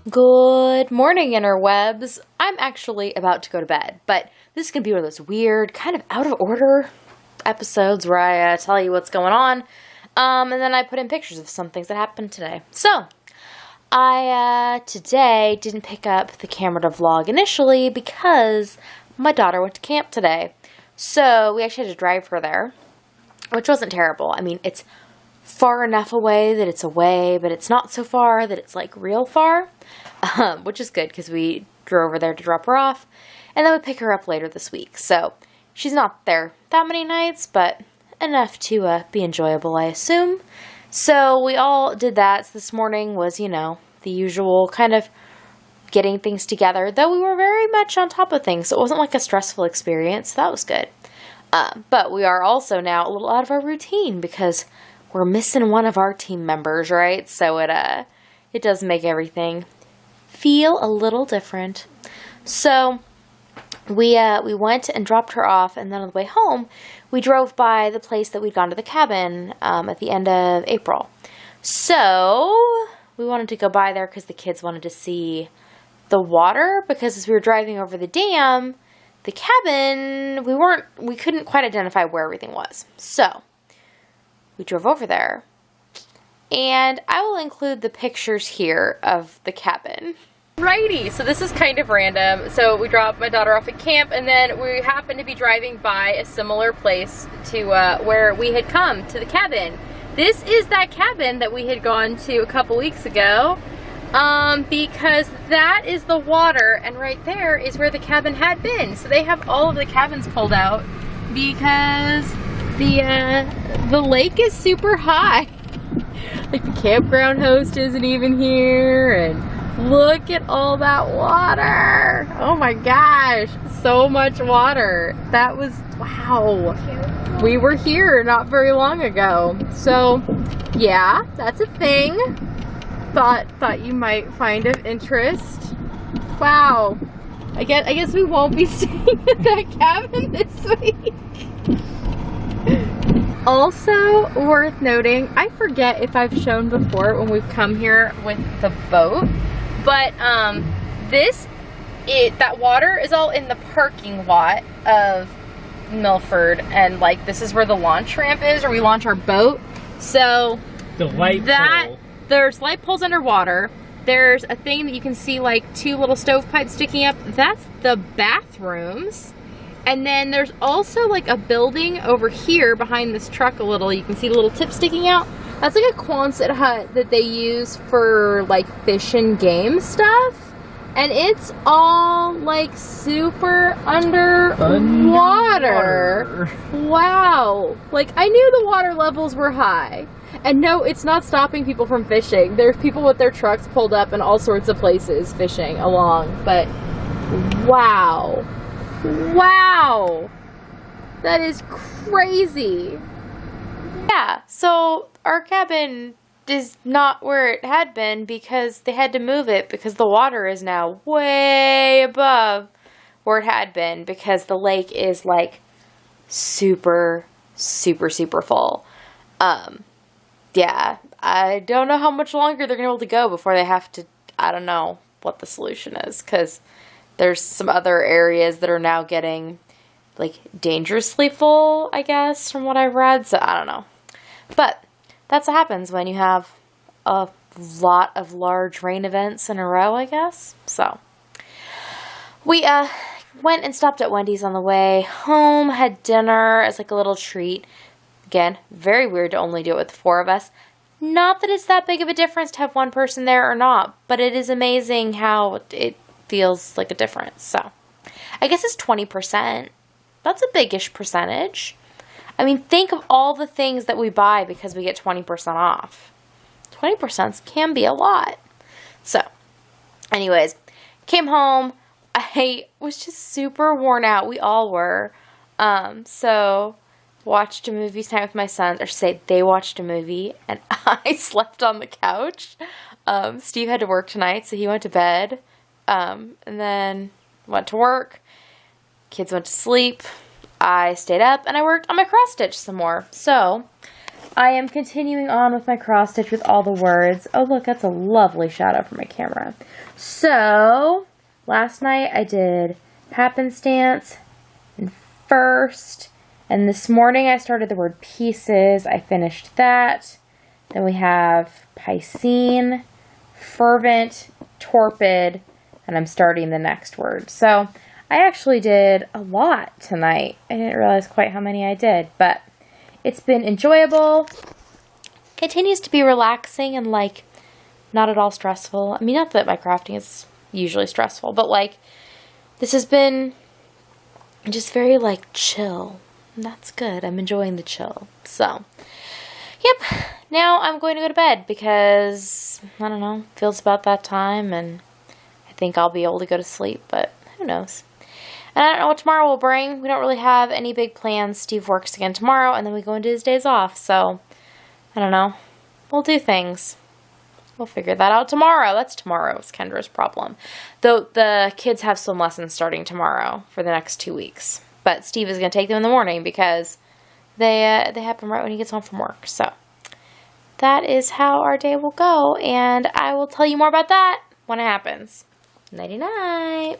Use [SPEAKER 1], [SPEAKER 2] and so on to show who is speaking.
[SPEAKER 1] Good morning, interwebs. I'm actually about to go to bed, but this is going to be one of those weird, kind of out of order episodes where I tell you what's going on, and then I put in pictures of some things that happened today. So, I today didn't pick up the camera to vlog initially because my daughter went to camp today. So, we actually had to drive her there, which wasn't terrible. I mean, it's far enough away that it's away, but it's not so far that it's like real far, which is good because we drove over there to drop her off, and then we pick her up later this week. So she's not there that many nights, but enough to be enjoyable, I assume. So we all did that. So this morning was, the usual kind of getting things together, though we were very much on top of things, so it wasn't like a stressful experience. So that was good. But we are also now a little out of our routine because we're missing one of our team members, right? So it does make everything feel a little different. So we went and dropped her off, and then on the way home, we drove by the place that we'd gone to the cabin at the end of April. So we wanted to go by there because the kids wanted to see the water, because as we were driving over the dam, the cabin, we couldn't quite identify where everything was. So we drove over there, and I will include the pictures here of the cabin. Righty, so this is kind of random. So we dropped my daughter off at camp, and then we happened to be driving by a similar place to where we had come to the cabin. This is that cabin that we had gone to a couple weeks ago, because that is the water, and right there is where the cabin had been. So they have all of the cabins pulled out because the lake is super high. Like the campground host isn't even here, and look at all that water. Oh my gosh, so much water. That was, wow. We were here not very long ago. So yeah, that's a thing. Thought you might find of interest. Wow. I guess we won't be staying at that cabin this week. Also worth noting, I forget if I've shown before when we've come here with the boat, but that water is all in the parking lot of Milford, and like this is where the launch ramp is, or we launch our boat. So
[SPEAKER 2] the light pole.
[SPEAKER 1] There's light poles underwater. There's a thing that you can see, like two little stovepipes sticking up. That's the bathrooms. And then there's also like a building over here behind this truck a little. You can see the little tip sticking out. That's like a Quonset hut that they use for like fish and game stuff. And it's all like super underwater. Wow. Like I knew the water levels were high. And no, it's not stopping people from fishing. There's people with their trucks pulled up in all sorts of places fishing along. But wow. Wow, that is crazy. Yeah, so our cabin is not where it had been because they had to move it because the water is now way above where it had been because the lake is like super, super, super full. Yeah, I don't know how much longer they're going to be able to go before they have to, I don't know what the solution is, because there's some other areas that are now getting, like, dangerously full, I guess, from what I've read. So, I don't know. But that's what happens when you have a lot of large rain events in a row, I guess. So, we went and stopped at Wendy's on the way home, had dinner as, like, a little treat. Again, very weird to only do it with the four of us. Not that it's that big of a difference to have one person there or not, but it is amazing how it feels like a difference. So I guess it's 20%. That's a biggish percentage. I mean, think of all the things that we buy because we get 20% off. 20% can be a lot. So anyways, came home. I was just super worn out. We all were. So watched a movie tonight with my sons, or say they watched a movie and I slept on the couch. Steve had to work tonight, so he went to bed. And then went to work. Kids went to sleep. I stayed up and I worked on my cross stitch some more. So I am continuing on with my cross stitch with all the words. Oh, look, that's a lovely shadow for my camera. So, last night I did happenstance and first, and this morning I started the word pieces. I finished that. Then we have piscine, fervent, torpid, and I'm starting the next word. So, I actually did a lot tonight. I didn't realize quite how many I did, but it's been enjoyable. Continues to be relaxing and, like, not at all stressful. I mean, not that my crafting is usually stressful, but, like, this has been just very, like, chill. And that's good. I'm enjoying the chill. So, yep. Now I'm going to go to bed because, I don't know, feels about that time, and I think I'll be able to go to sleep, but who knows. And I don't know what tomorrow will bring. We don't really have any big plans. Steve works again tomorrow, and then we go into his days off. So, I don't know. We'll do things. We'll figure that out tomorrow. That's tomorrow's Kendra's problem. Though the kids have swim lessons starting tomorrow for the next 2 weeks. But Steve is going to take them in the morning because they happen right when he gets home from work. So, that is how our day will go. And I will tell you more about that when it happens. Nighty-night.